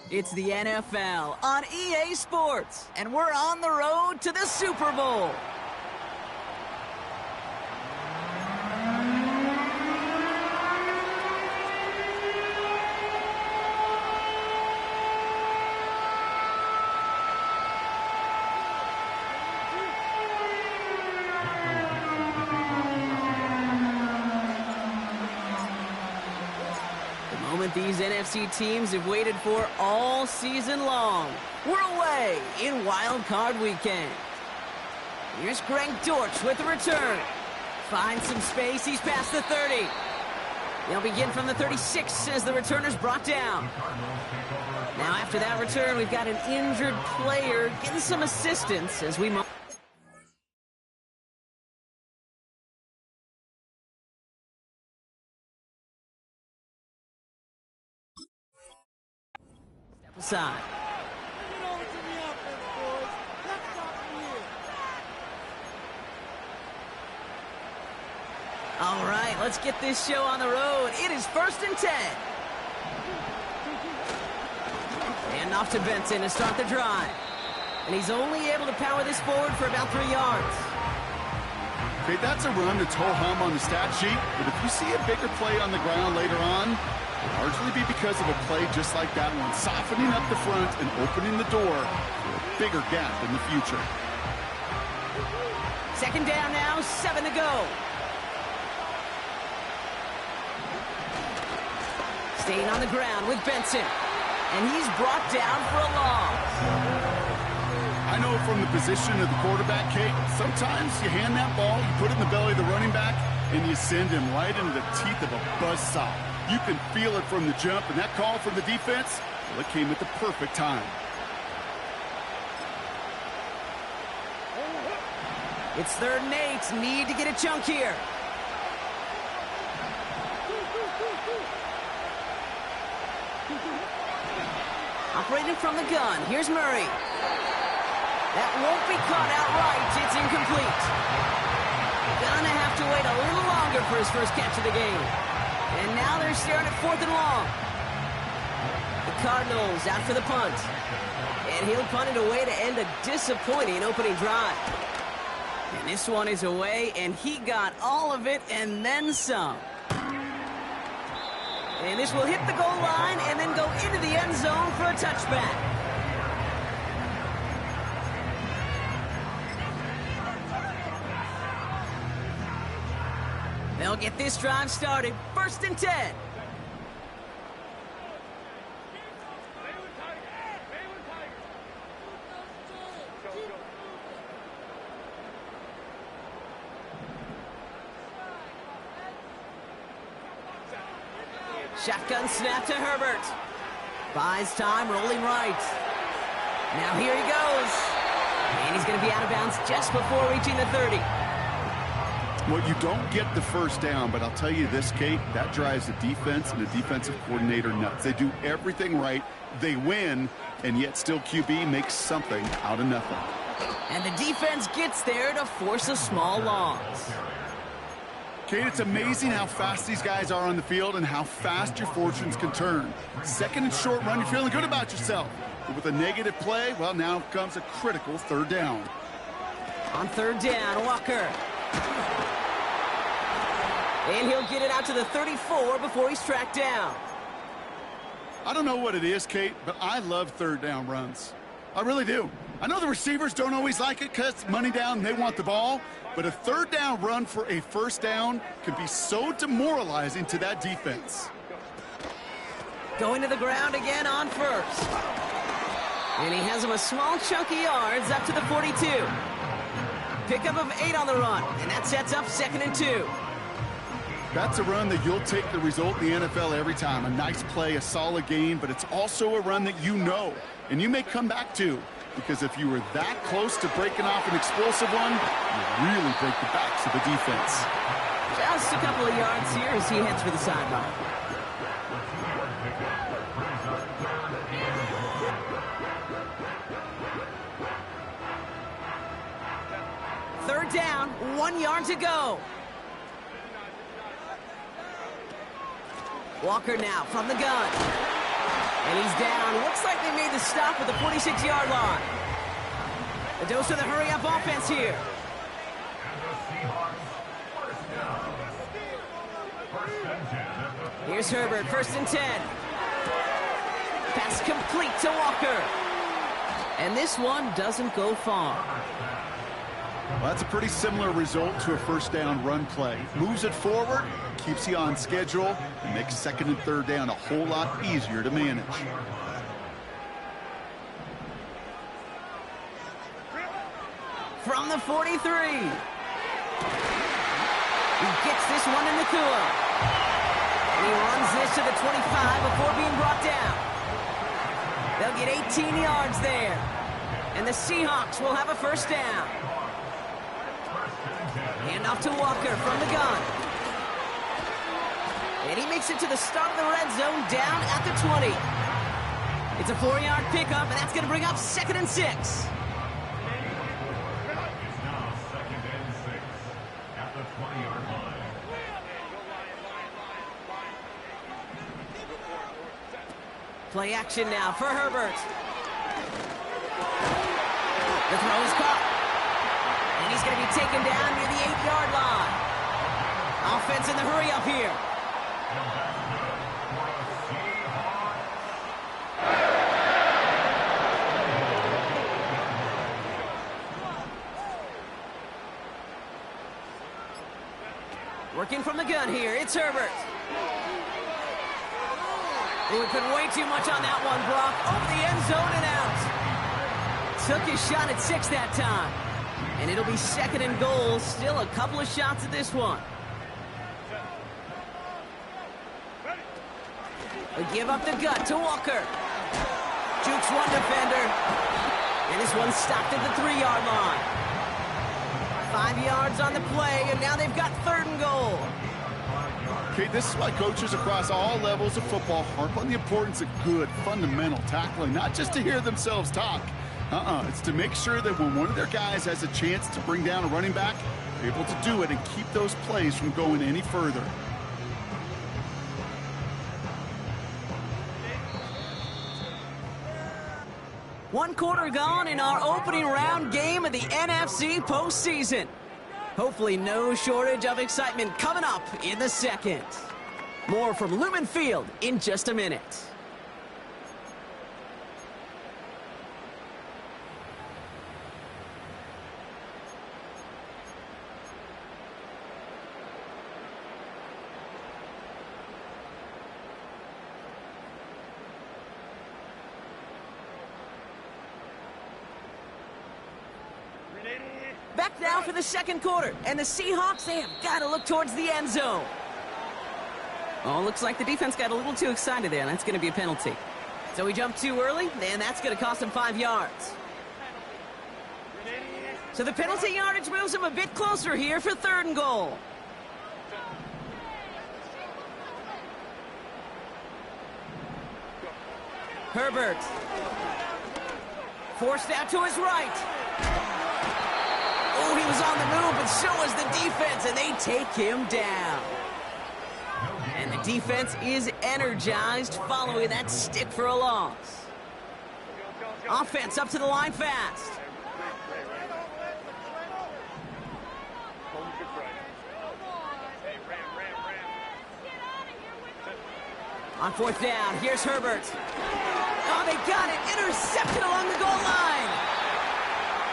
It's the NFL on EA Sports, and we're on the road to the Super Bowl. These NFC teams have waited for all season long. We're away in Wild Card Weekend. Here's Greg Dortch with the return. Finds some space. He's past the 30. They'll begin from the 36 as the returner's brought down. Now after that return, we've got an injured player getting some assistance as we... side. All right, let's get this show on the road. It is 1st and 10. And off to Benson to start the drive. And he's only able to power this forward for about 3 yards. Okay, that's a run that's ho-hum on the stat sheet, but if you see a bigger play on the ground later on, largely be because of a play just like that one, softening up the front and opening the door for a bigger gap in the future. 2nd down now, 7 to go. Staying on the ground with Benson, and he's brought down for a loss. I know from the position of the quarterback, Kate, sometimes you hand that ball, you put it in the belly of the running back, and you send him right into the teeth of a buzzsaw. You can feel it from the jump, and that call from the defense, well, it came at the perfect time. It's 3rd and 8. Need to get a chunk here. Operating from the gun. Here's Murray. That won't be caught outright. It's incomplete. Gonna have to wait a little longer for his first catch of the game. And now they're staring at 4th and long. The Cardinals out for the punt. And he'll punt it away to end a disappointing opening drive. And this one is away, and he got all of it and then some. And this will hit the goal line and then go into the end zone for a touchback. They'll get this drive started. 1st and 10. Shotgun snap to Herbert. Buys time, rolling right. Now here he goes. And he's going to be out of bounds just before reaching the 30. Well, you don't get the first down, but I'll tell you this, Kate, that drives the defense and the defensive coordinator nuts. They do everything right, they win, and yet still QB makes something out of nothing. And the defense gets there to force a small loss. Kate, it's amazing how fast these guys are on the field and how fast your fortunes can turn. 2nd and short run, you're feeling good about yourself. But with a negative play, well, now comes a critical 3rd down. On 3rd down, Walker. And he'll get it out to the 34 before he's tracked down. I don't know what it is, Kate, but I love 3rd down runs. I really do. I know the receivers don't always like it because money down, they want the ball. But a 3rd down run for a 1st down can be so demoralizing to that defense. Going to the ground again on 1st. And he has him a small chunk of yards up to the 42. Pickup of 8 on the run, and that sets up 2nd and 2. That's a run that you'll take the result in the NFL every time. A nice play, a solid gain, but it's also a run that you know, and you may come back to. Because if you were that close to breaking off an explosive one, you really break the backs of the defense. Just a couple of yards here as he heads for the sideline. Third down, 1 yard to go. Walker now from the gun. And he's down. Looks like they made the stop at the 46-yard line. A dose of the hurry-up offense here. Here's Herbert, 1st and 10. Pass complete to Walker. And this one doesn't go far. Well, that's a pretty similar result to a 1st down run play. Moves it forward, keeps you on schedule, and makes 2nd and 3rd down a whole lot easier to manage. From the 43. He gets this one in the cooler. He runs this to the 25 before being brought down. They'll get 18 yards there. And the Seahawks will have a 1st down. Hand off to Walker from the gun. And he makes it to the start of the red zone down at the 20. It's a 4-yard pickup, and that's going to bring up 2nd and 6. Play action now for Herbert. The throw is caught. And he's going to be taken down near the 8-yard line. Offense in the hurry up here. Working from the gun here, it's Herbert. Oh, he put way too much on that one, Brock. Over the end zone and out. Took his shot at 6 that time. And it'll be 2nd and goal. Still a couple of shots at this one. They give up the gut to Walker. Jukes one defender. And this one's stopped at the 3-yard line. 5 yards on the play, and now they've got 3rd and goal. Okay, this is why coaches across all levels of football harp on the importance of good, fundamental tackling, not just to hear themselves talk. It's to make sure that when one of their guys has a chance to bring down a running back, they're able to do it and keep those plays from going any further. One quarter gone in our opening round game of the NFC postseason. Hopefully no shortage of excitement coming up in the 2nd. More from Lumen Field in just a minute. Back now for the 2nd quarter, and the Seahawks, they have got to look towards the end zone. Oh, looks like the defense got a little too excited there, and that's going to be a penalty. So he jumped too early, and that's going to cost him 5 yards. So the penalty yardage moves him a bit closer here for 3rd and goal. Herbert. Forced out to his right. Oh, he was on the move, but so was the defense, and they take him down. And the defense is energized following that stick for a loss. Offense up to the line fast. On 4th down, here's Herbert. Oh, they got it. Intercepted along the goal line.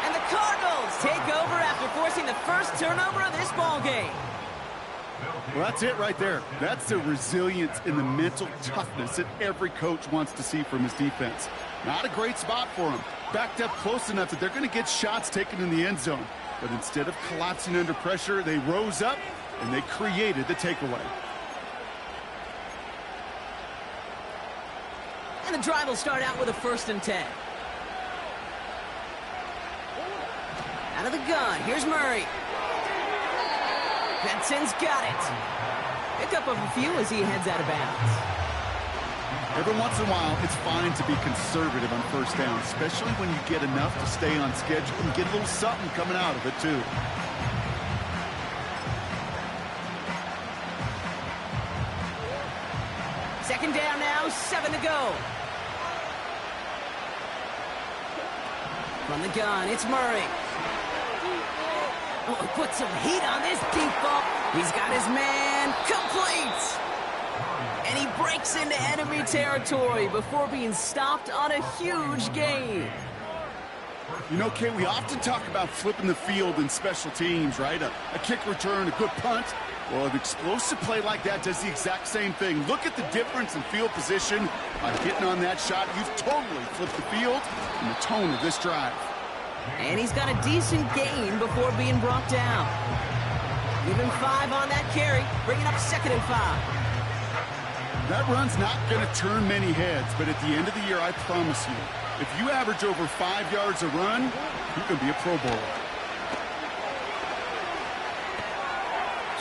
And the Cardinals take over after forcing the first turnover of this ball game. Well, that's it right there. That's the resilience and the mental toughness that every coach wants to see from his defense. Not a great spot for him. Backed up close enough that they're going to get shots taken in the end zone. But instead of collapsing under pressure, they rose up and they created the takeaway. And the drive will start out with a 1st and 10. Out of the gun, here's Murray. Benson's got it. Pick up of a few as he heads out of bounds. Every once in a while, it's fine to be conservative on 1st down, especially when you get enough to stay on schedule and get a little something coming out of it, too. Second down now, 7 to go. From the gun, it's Murray. Oh, put some heat on this deep ball. He's got his man complete. And he breaks into enemy territory before being stopped on a huge gain. You know, Kate, we often talk about flipping the field in special teams, right? A kick return, a good punt. Well, an explosive play like that does the exact same thing. Look at the difference in field position. By hitting on that shot, you've totally flipped the field and the tone of this drive. And he's got a decent gain before being brought down. Give him 5 on that carry, bringing up 2nd and 5. That run's not going to turn many heads, but at the end of the year, I promise you, if you average over 5 yards a run, you can be a Pro Bowler.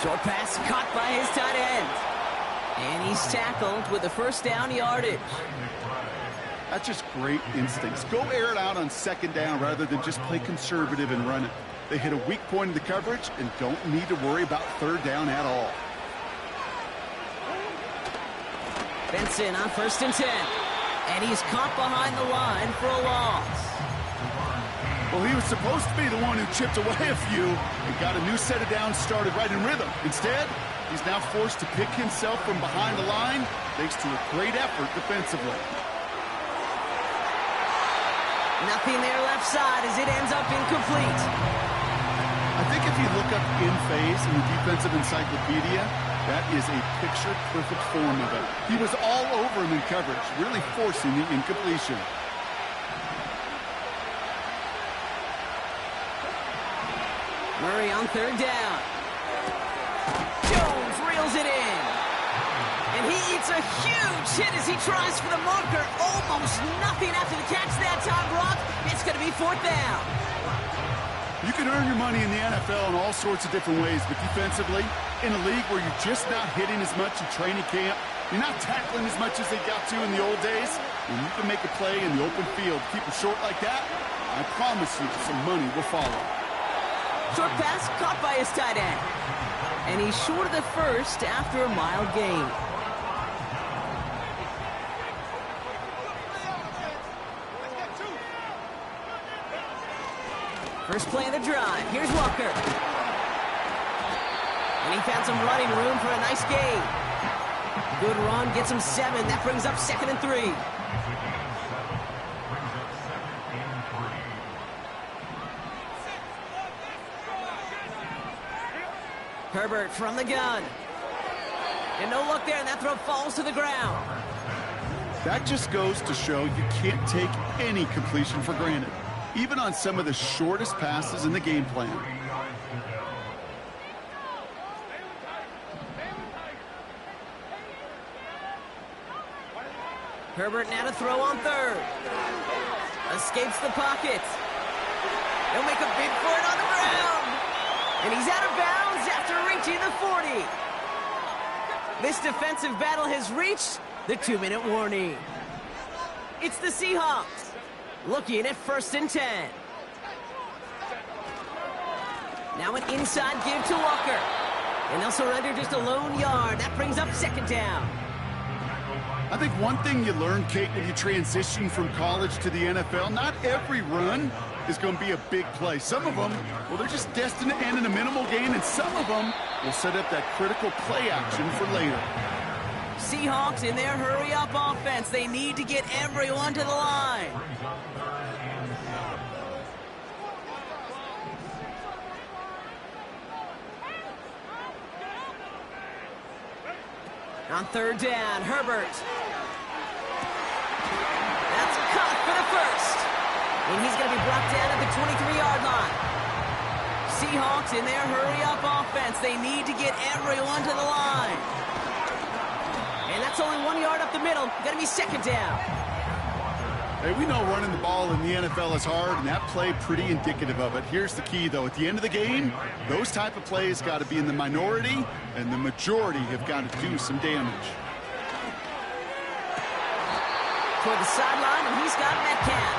Short pass caught by his tight end. And he's tackled with the first down yardage. That's just great instincts. Go air it out on 2nd down rather than just play conservative and run it. They hit a weak point in the coverage and don't need to worry about 3rd down at all. Benson on 1st and 10. And he's caught behind the line for a loss. Well, he was supposed to be the one who chipped away a few and got a new set of downs started right in rhythm. Instead, he's now forced to pick himself from behind the line thanks to a great effort defensively. Nothing there left side as it ends up incomplete. I think if you look up in phase in the defensive encyclopedia, that is a picture-perfect form of it. He was all over him in coverage, really forcing the incompletion. Murray on 3rd down. Jones reels it in. And he eats a huge hit as he tries for the marker. Almost nothing after the catch that time, Brock. It's going to be 4th down. You can earn your money in the NFL in all sorts of different ways, but defensively, in a league where you're just not hitting as much in training camp, you're not tackling as much as they got to in the old days, and you can make a play in the open field. Keep it short like that, I promise you some money will follow. Short pass caught by his tight end. And he's short of the first after a mild gain. First play of the drive. Here's Walker. And he found some running room for a nice gain. Good run, gets him 7. That brings up 2nd and 3. Herbert from the gun. And no look there, and that throw falls to the ground. That just goes to show you can't take any completion for granted, even on some of the shortest passes in the game plan. Herbert now to throw on 3rd. Escapes the pocket. He'll make a bid for it on the ground. And he's out of bounds after reaching the 40. This defensive battle has reached the 2-minute warning. It's the Seahawks looking at 1st and 10. Now an inside give to Walker. And they'll surrender just a lone yard. That brings up 2nd down. I think one thing you learn, Kate, when you transition from college to the NFL, not every run is going to be a big play. Some of them, well, they're just destined to end in a minimal gain, and some of them will set up that critical play action for later. Seahawks in their hurry-up offense. They need to get everyone to the line. On 3rd down, Herbert. That's caught for the first. And he's going to be brought down at the 23-yard line. Seahawks in their hurry-up offense. They need to get everyone to the line. And that's only 1 yard up the middle. Going to be 2nd down. Hey, we know running the ball in the NFL is hard, and that play pretty indicative of it. Here's the key, though. At the end of the game, those type of plays got to be in the minority, and the majority have got to do some damage. Toward the sideline, and he's got Metcalf.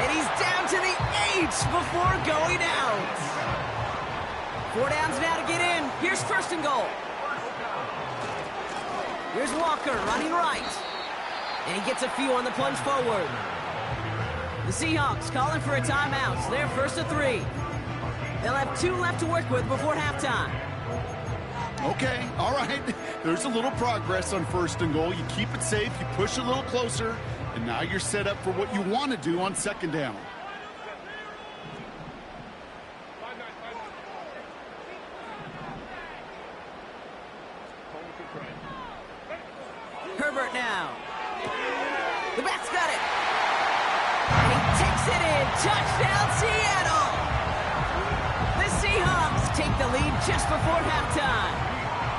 And he's down to the 8 before going out. 4 downs now to get in. Here's 1st and goal. Here's Walker running right. And he gets a few on the plunge forward. The Seahawks calling for a timeout. So they're first to 3. They'll have 2 left to work with before halftime. Okay, all right. There's a little progress on 1st and goal. You keep it safe, you push a little closer, and now you're set up for what you want to do on 2nd down. Herbert now. The back's got it. He takes it in. Touchdown, Seattle. The Seahawks take the lead just before halftime.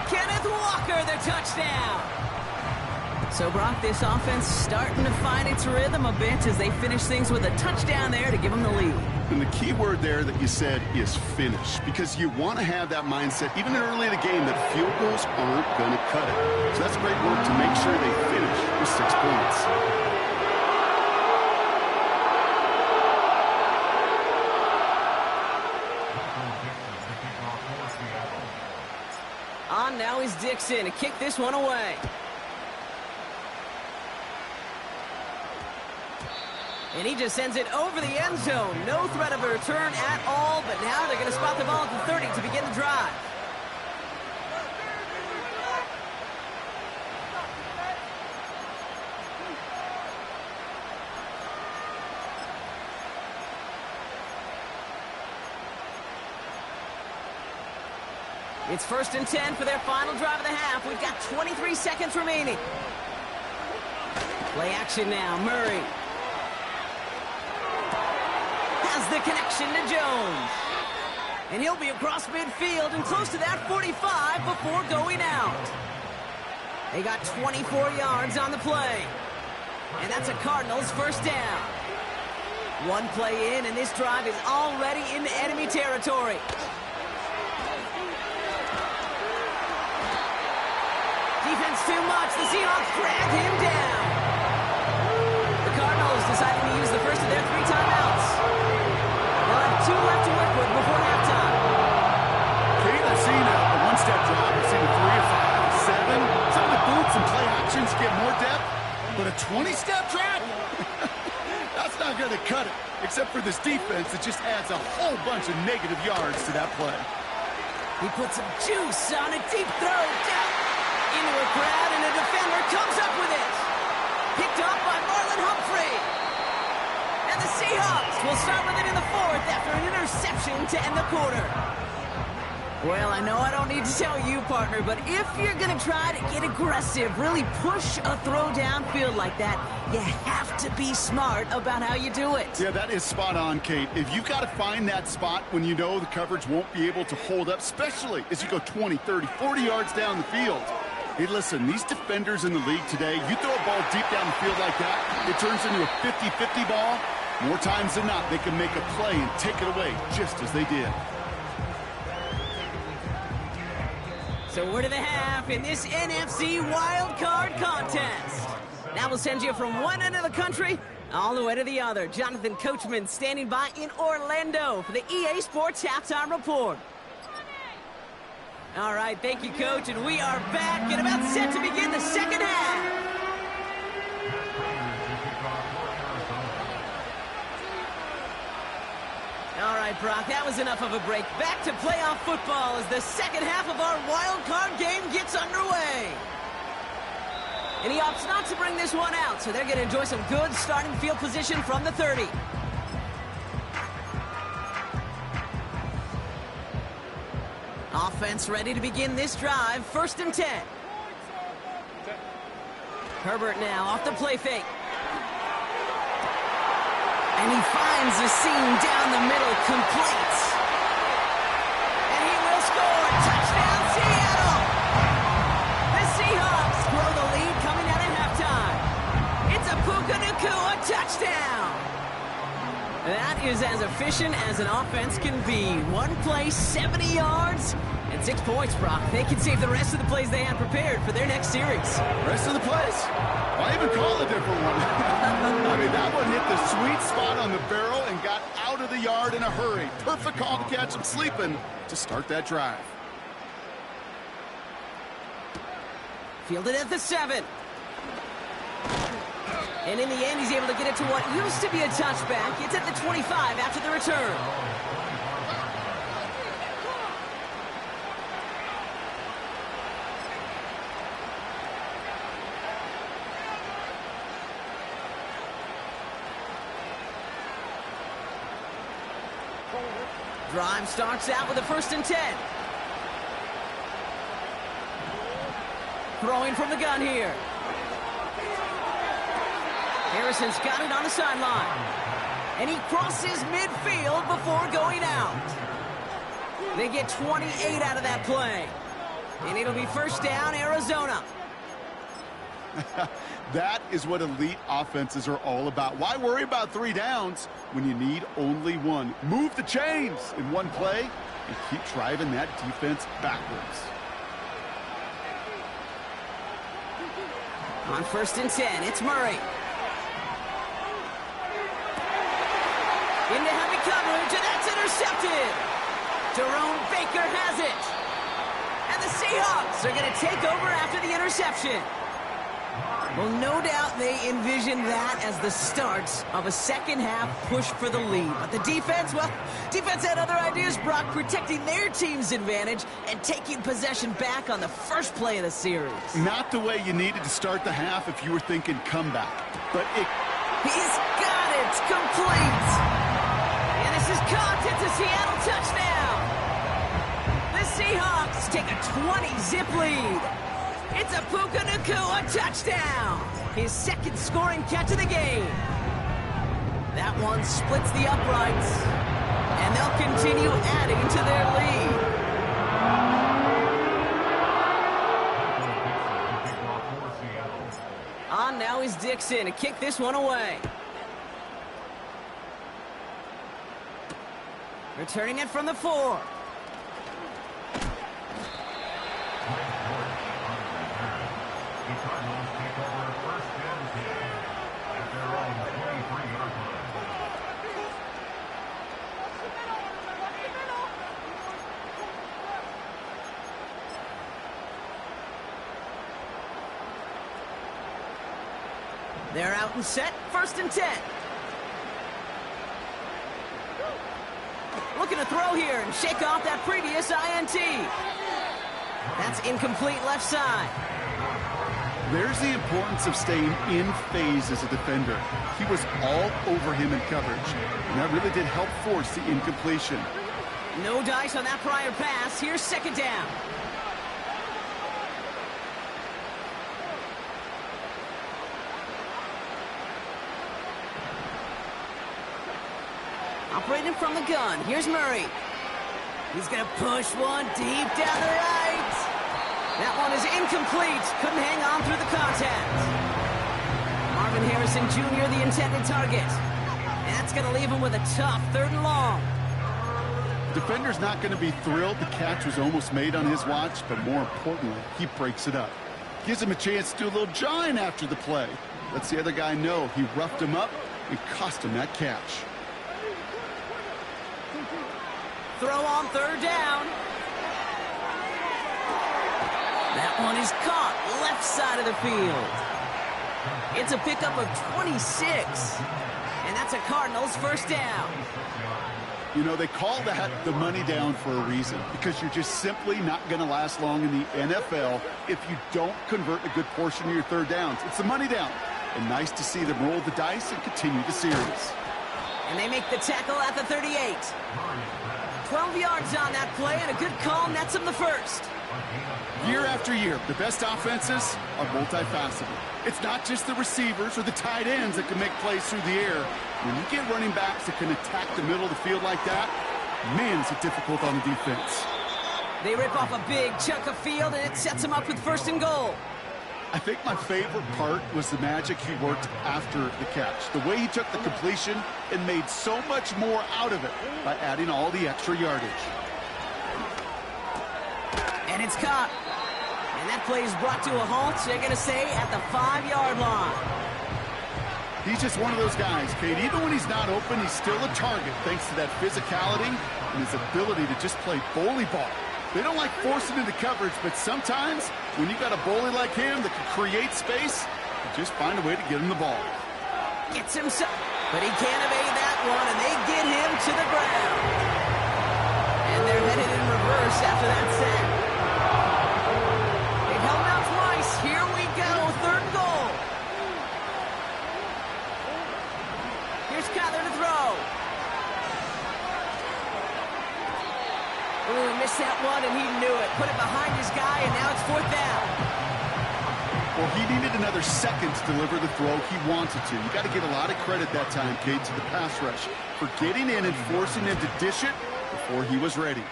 Kenneth Walker, the touchdown. So, Brock, this offense starting to find its rhythm a bit as they finish things with a touchdown there to give them the lead. And the key word there that you said is finish, because you want to have that mindset, even early in the game, that field goals aren't going to cut it. So that's great work to make sure they finish with 6 points. On now is Dixon to kick this one away. And he just sends it over the end zone. No threat of a return at all, but now they're going to spot the ball at the 30 to begin the drive. It's 1st and 10 for their final drive of the half. We've got 23 seconds remaining. Play action now. Murray has the connection to Jones. And he'll be across midfield and close to that 45 before going out. They got 24 yards on the play. And that's a Cardinals 1st down. 1 play in, and this drive is already in enemy territory. Defense too much. The Seahawks drag him down. The Cardinals deciding to use the first of their 3 timeouts. They'll have 2 left to work with before halftime. Kate, I've seen a one-step drop. I've seen a 3, a 5, a 7. Some of the boots and play actions get more depth, but a 20-step drop? That's not going to cut it. Except for this defense, it just adds a whole bunch of negative yards to that play. He puts some juice on a deep throw down into a crowd, and a defender comes up with it. Picked up by Marlon Humphrey. And the Seahawks will start with it in the 4th after an interception to end the quarter. Well, I know I don't need to tell you, partner, but if you're going to try to get aggressive, really push a throw downfield like that, you have to be smart about how you do it. Yeah, that is spot on, Kate. If you've got to find that spot when you know the coverage won't be able to hold up, especially as you go 20, 30, 40 yards down the field. Hey, listen, these defenders in the league today, you throw a ball deep down the field like that, it turns into a 50-50 ball. More times than not, they can make a play and take it away, just as they did. So we're to the half in this NFC Wild Card contest. Now we'll send you from one end of the country all the way to the other. Jonathan Coachman standing by in Orlando for the EA Sports Halftime Report. All right, thank you, Coach, and we are back and about set to begin the 2nd half. All right, Brock, that was enough of a break. Back to playoff football as the 2nd half of our wild card game gets underway. And he opts not to bring this one out, so they're going to enjoy some good starting field position from the 30. Offense ready to begin this drive. 1st and 10. Herbert now off the play fake. And he finds the seam down the middle, complete. And he will score. Touchdown, Seattle! The Seahawks grow the lead coming out at halftime. It's a Puka Nacua touchdown. That is as efficient as an offense can be. 1 play, 70 yards, and 6 points, Brock. They can save the rest of the plays they had prepared for their next series. Rest of the plays? Why even call a different one? I mean, that one hit the sweet spot on the barrel and got out of the yard in a hurry. Perfect call to catch him sleeping to start that drive. Fielded at the 7. And in the end, he's able to get it to what used to be a touchback. It's at the 25 after the return. Drive starts out with a 1st and 10. Throwing from the gun here. Harrison's got it on the sideline. And he crosses midfield before going out. They get 28 out of that play. And it'll be 1st down, Arizona. That is what elite offenses are all about. Why worry about 3 downs when you need only 1? Move the chains in one play and keep driving that defense backwards. On 1st and 10, it's Murray. Into heavy coverage, and that's intercepted. Jerome Baker has it. And the Seahawks are going to take over after the interception. Well, no doubt they envision that as the start of a second-half push for the lead. But the defense, well, defense had other ideas, Brock, protecting their team's advantage and taking possession back on the first play of the series. Not the way you needed to start the half if you were thinking comeback. But he's got it, complete. And this is caught. It's a Seattle touchdown. The Seahawks take a 20-zip lead. It's a Puka Nacua touchdown. His 2nd scoring catch of the game. That one splits the uprights. And they'll continue adding to their lead. On now is Dixon to kick this one away. Returning it from the 4. They're out and set, 1st and 10. Looking to throw here and shake off that previous INT. That's incomplete left side. There's the importance of staying in phase as a defender. He was all over him in coverage, and that really did help force the incompletion. No dice on that prior pass. Here's 2nd down. Operating from the gun. Here's Murray. He's going to push one deep down the right. That one is incomplete. Couldn't hang on through the contact. Marvin Harrison Jr., the intended target. And that's going to leave him with a tough 3rd and long. The defender's not going to be thrilled the catch was almost made on his watch, but more importantly, he breaks it up. Gives him a chance to do a little jawing after the play. Lets the other guy know he roughed him up and cost him that catch. Throw on 3rd down. That one is caught left side of the field. It's a pickup of 26. And that's a Cardinals 1st down. You know, they call that the money down for a reason, because you're just simply not going to last long in the NFL if you don't convert a good portion of your 3rd downs. It's the money down. And nice to see them roll the dice and continue the series. And they make the tackle at the 38. 12 yards on that play, and a good call nets him the 1st. Year after year, the best offenses are multifaceted. It's not just the receivers or the tight ends that can make plays through the air. When you get running backs that can attack the middle of the field like that, man, is it difficult on the defense. They rip off a big chunk of field, and it sets them up with 1st and goal. I think my favorite part was the magic he worked after the catch. The way he took the completion and made so much more out of it by adding all the extra yardage. And it's caught. And that play is brought to a halt, they're going to say, at the 5-yard line. He's just one of those guys, Kate. Even when he's not open, he's still a target thanks to that physicality and his ability to just play bully ball. They don't like forcing into coverage, but sometimes when you got a bully like him that can create space, you just find a way to get him the ball. Gets himself, but he can't evade that one, and they get him to the ground. And they're headed in reverse after that set. They've held out twice. Here we go, third goal. Here's Kyler to throw. Ooh, he missed that one, and he knew it. Put it behind his guy, and now it's fourth down. Well, he needed another second to deliver the throw he wanted to. You got to give a lot of credit that time, Kate, to the pass rush for getting in and forcing him to dish it before he was ready.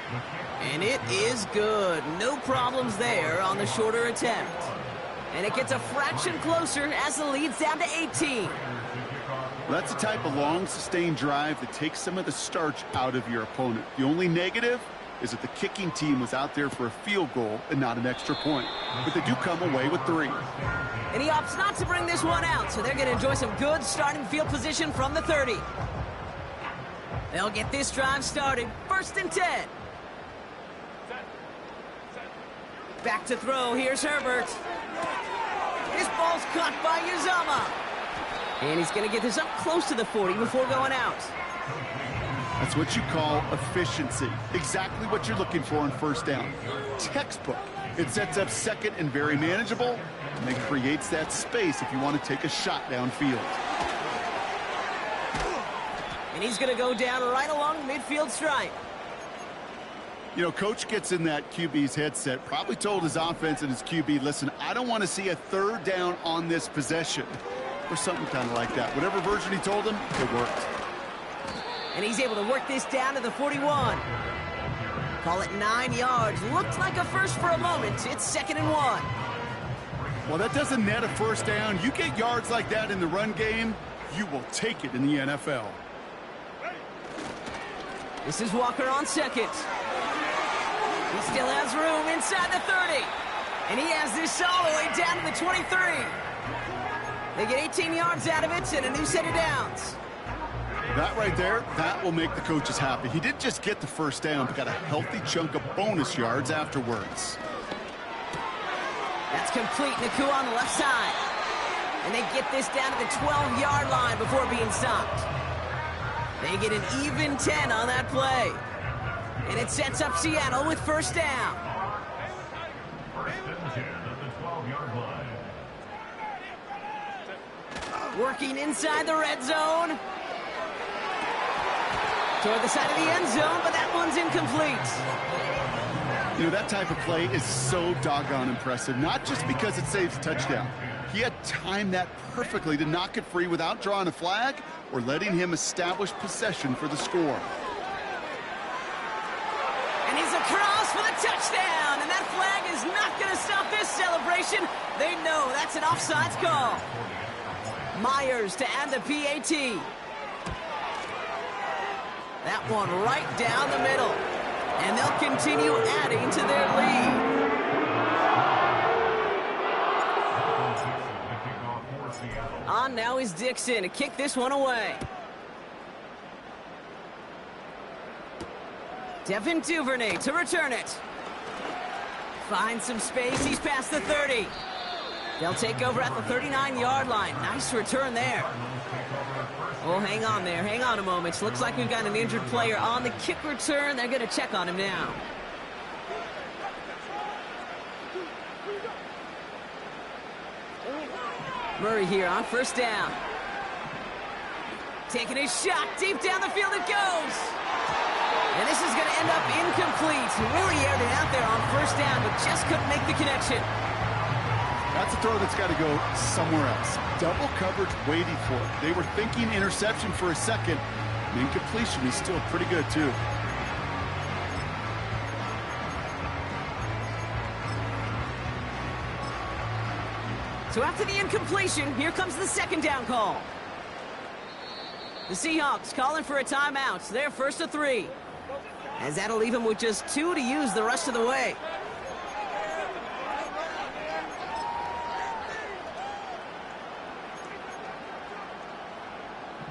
And it is good. No problems there on the shorter attempt. And it gets a fraction closer as the lead's down to 18. That's the type of long, sustained drive that takes some of the starch out of your opponent. The only negative is that the kicking team was out there for a field goal and not an extra point. But they do come away with 3. And he opts not to bring this one out, so they're going to enjoy some good starting field position from the 30. They'll get this drive started. 1st and 10. Back to throw. Here's Herbert. This ball's caught by Zona. And he's going to get this up close to the 40 before going out. That's what you call efficiency. Exactly what you're looking for on first down. Textbook. It sets up second and very manageable, and then creates that space if you want to take a shot downfield. And he's going to go down right along midfield stripe. You know, coach gets in that QB's headset, probably told his offense and his QB, listen, I don't want to see a third down on this possession. Or something kind of like that. Whatever version he told him, it worked. And he's able to work this down to the 41. Call it 9 yards. Looked like a first for a moment. It's 2nd and 1. Well, that doesn't net a first down. You get yards like that in the run game, you will take it in the NFL. This is Walker on second. He still has room inside the 30. And he has this all the way down to the 23. They get 18 yards out of it and a new set of downs. That right there, that will make the coaches happy. He didn't just get the first down, but got a healthy chunk of bonus yards afterwards. That's complete. Naku on the left side. And they get this down to the 12-yard line before being stopped. They get an even 10 on that play. And it sets up Seattle with first down. Working inside the red zone. Toward the side of the end zone, but that one's incomplete. You know, that type of play is so doggone impressive, not just because it saves a touchdown. He had timed that perfectly to knock it free without drawing a flag or letting him establish possession for the score. And he's across for the touchdown, and that flag is not going to stop this celebration. They know that's an offsides call. Myers to add the PAT. That one right down the middle. And they'll continue adding to their lead. On now is Dixon to kick this one away. Devin Duvernay to return it. Finds some space. He's past the 30. They'll take over at the 39-yard line. Nice return there. Oh, hang on there. Hang on a moment. Looks like we've got an injured player on the kick return. They're going to check on him now. Murray here on first down. Taking a shot. Deep down the field it goes. And this is going to end up incomplete. He really aired it out there on first down, but just couldn't make the connection. That's a throw that's got to go somewhere else. Double coverage waiting for it. They were thinking interception for a second. And incompletion is still pretty good, too. So after the incompletion, here comes the second down call. The Seahawks calling for a timeout. They're 1st and 3. As that'll leave them with just 2 to use the rest of the way.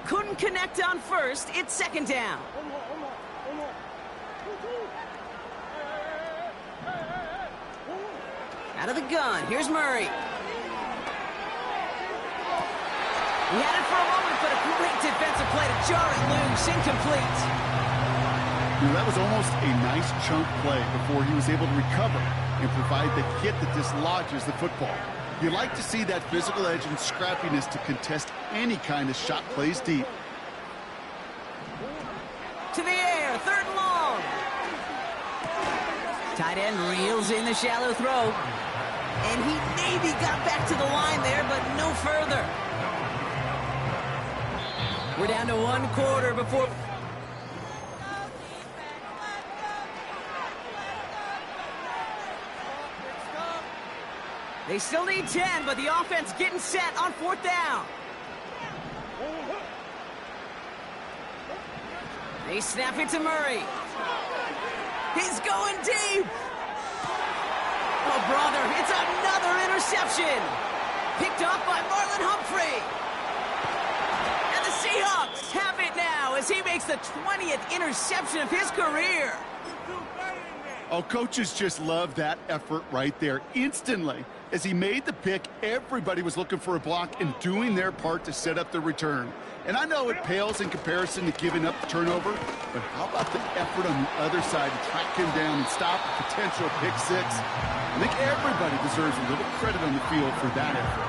Couldn't connect on first. It's second down. Out of the gun. Here's Murray. He had it for a moment, defensive play to jar it loose. Incomplete. That was almost a nice chunk play before he was able to recover and provide the hit that dislodges the football. You like to see that physical edge and scrappiness to contest any kind of shot plays deep. To the air, 3rd and long. Tight end reels in the shallow throw. And he maybe got back to the line there, but no further. We're down to 1 quarter before... They still need 10, but the offense getting set on 4th down. They snap it to Murray. He's going deep. Oh, brother, it's another interception. Picked off by Marlon Humphrey. And the Seahawks have it now as he makes the 20th interception of his career. Oh, coaches just love that effort right there. Instantly, as he made the pick, everybody was looking for a block and doing their part to set up the return. And I know it pales in comparison to giving up the turnover, but how about the effort on the other side to track him down and stop a potential pick six? I think everybody deserves a little credit on the field for that effort.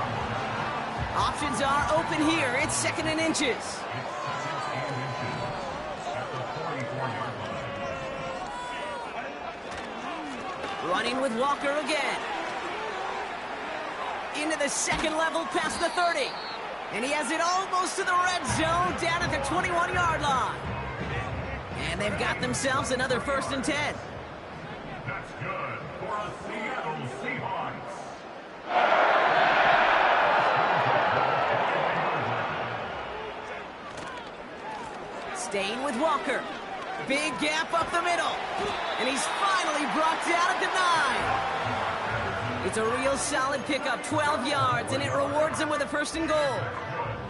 Options are open here. It's 2nd and inches. Running with Walker again. Into the 2nd level past the 30. And he has it almost to the red zone down at the 21-yard line. And they've got themselves another 1st and 10. That's good for the Seattle Seahawks. Staying with Walker. Big gap up the middle. And he's finally brought down at the 9. It's a real solid pickup, 12 yards, and it rewards him with a 1st and goal.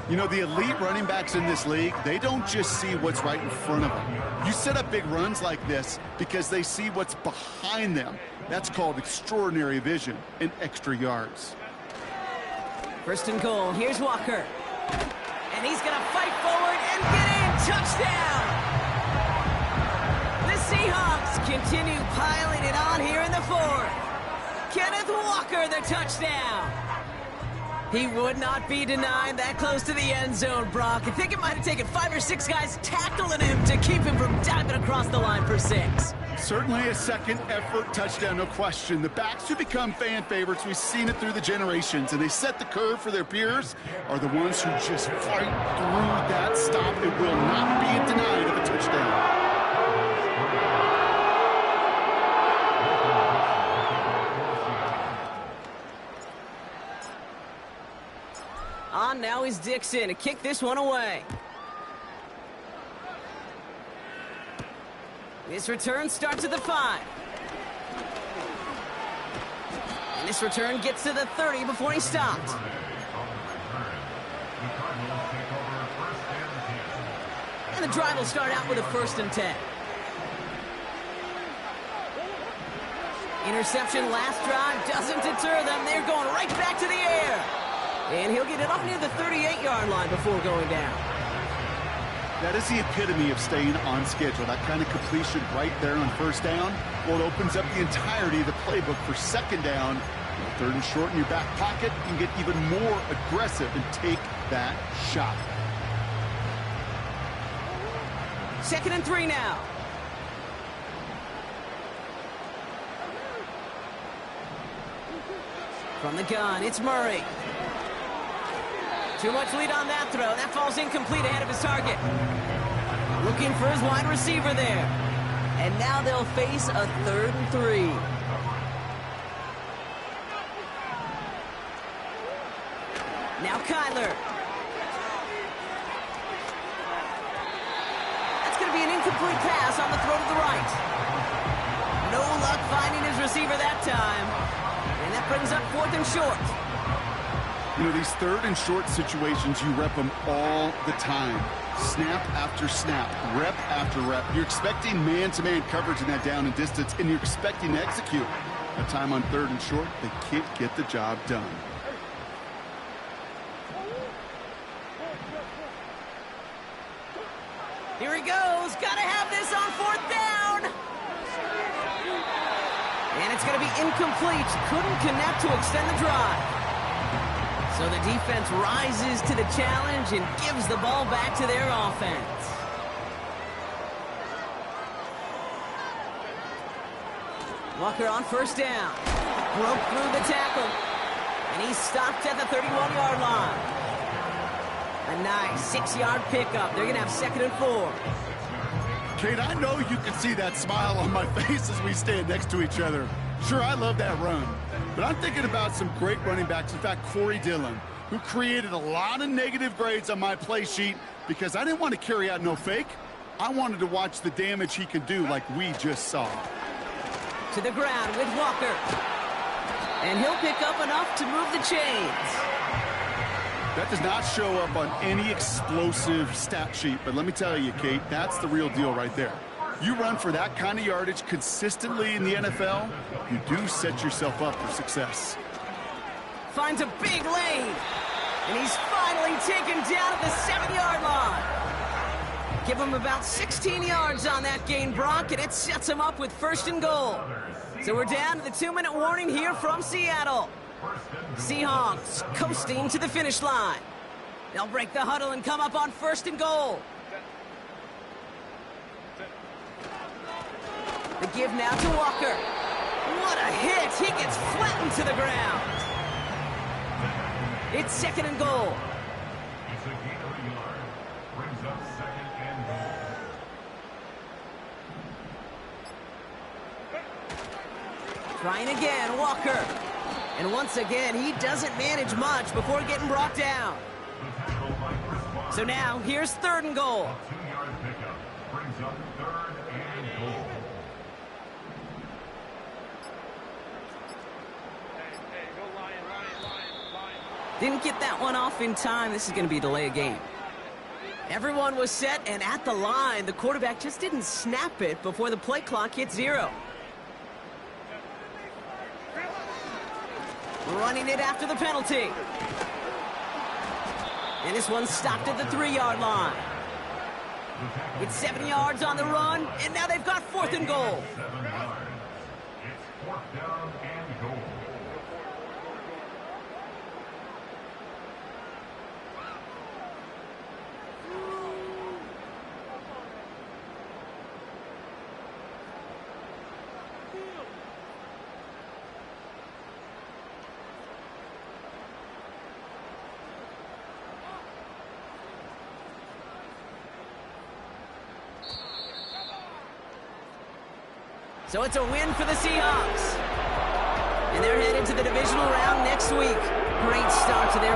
You know, the elite running backs in this league, they don't just see what's right in front of them. You set up big runs like this because they see what's behind them. That's called extraordinary vision and extra yards. 1st and goal. Here's Walker. And he's going to fight forward and get in. Touchdown! The Seahawks continue piling it on here in the 4th. Kenneth Walker, the touchdown. He would not be denied that close to the end zone, Brock. I think it might have taken 5 or 6 guys tackling him to keep him from diving across the line for 6. Certainly a second effort touchdown, no question. The backs who become fan favorites, we've seen it through the generations, and they set the curve for their peers, are the ones who just fight through that stop. It will not be denied of a touchdown. On now is Dixon to kick this one away. This return starts at the 5. And this return gets to the 30 before he stopped. And the drive will start out with a 1st and 10. Interception last drive doesn't deter them. They're going right back to the air. And he'll get it up near the 38-yard line before going down. That is the epitome of staying on schedule. That kind of completion right there on 1st down. Well, it opens up the entirety of the playbook for 2nd down. 3rd and short in your back pocket. You can get even more aggressive and take that shot. 2nd and 3 now. From the gun, it's Murray. Too much lead on that throw. That falls incomplete ahead of his target. Looking for his wide receiver there. And now they'll face a 3rd and 3. Now Kyler. That's going to be an incomplete pass on the throw to the right. No luck finding his receiver that time. And that brings up 4th and short. You know, these 3rd and short situations, you rep them all the time. Snap after snap, rep after rep. You're expecting man-to-man coverage in that down and distance, and you're expecting to execute. A time on 3rd and short, they can't get the job done. And it's going to be incomplete. Couldn't connect to extend the drive. So the defense rises to the challenge and gives the ball back to their offense. Walker on first down. Broke through the tackle. And he's stopped at the 31-yard line. A nice 6-yard pickup. They're going to have 2nd and 4. Kate, I know you can see that smile on my face as we stand next to each other. Sure, I love that run. But I'm thinking about some great running backs. In fact, Corey Dillon, who created a lot of negative grades on my play sheet because I didn't want to carry out no fake. I wanted to watch the damage he could do like we just saw. To the ground with Walker. And he'll pick up enough to move the chains. That does not show up on any explosive stat sheet, but let me tell you, Kate, that's the real deal right there. You run for that kind of yardage consistently in the NFL, you do set yourself up for success. Finds a big lane. And he's finally taken down at the 7-yard line. Give him about 16 yards on that gain, Brock, and it sets him up with 1st and goal. So we're down to the 2-minute warning here from Seattle. Seahawks coasting to the finish line. They'll break the huddle and come up on 1st and goal. The give now to Walker. What a hit! He gets flattened to the ground. It's 2nd and goal. It's a gain of a yard. Brings up 2nd and goal. Trying again, Walker. And once again, he doesn't manage much before getting brought down. So now, here's 3rd and goal. A 2-yard pickup brings up 3rd and goal. Didn't get that one off in time. This is going to be a delay of game. Everyone was set and at the line. The quarterback just didn't snap it before the play clock hit 0. Running it after the penalty. And this one's stopped at the 3-yard line. It's 7 yards on the run, and now they've got 4th and goal. 7 yards. It's 4th down and goal. So it's a win for the Seahawks. And they're headed to the divisional round next week. Great start to their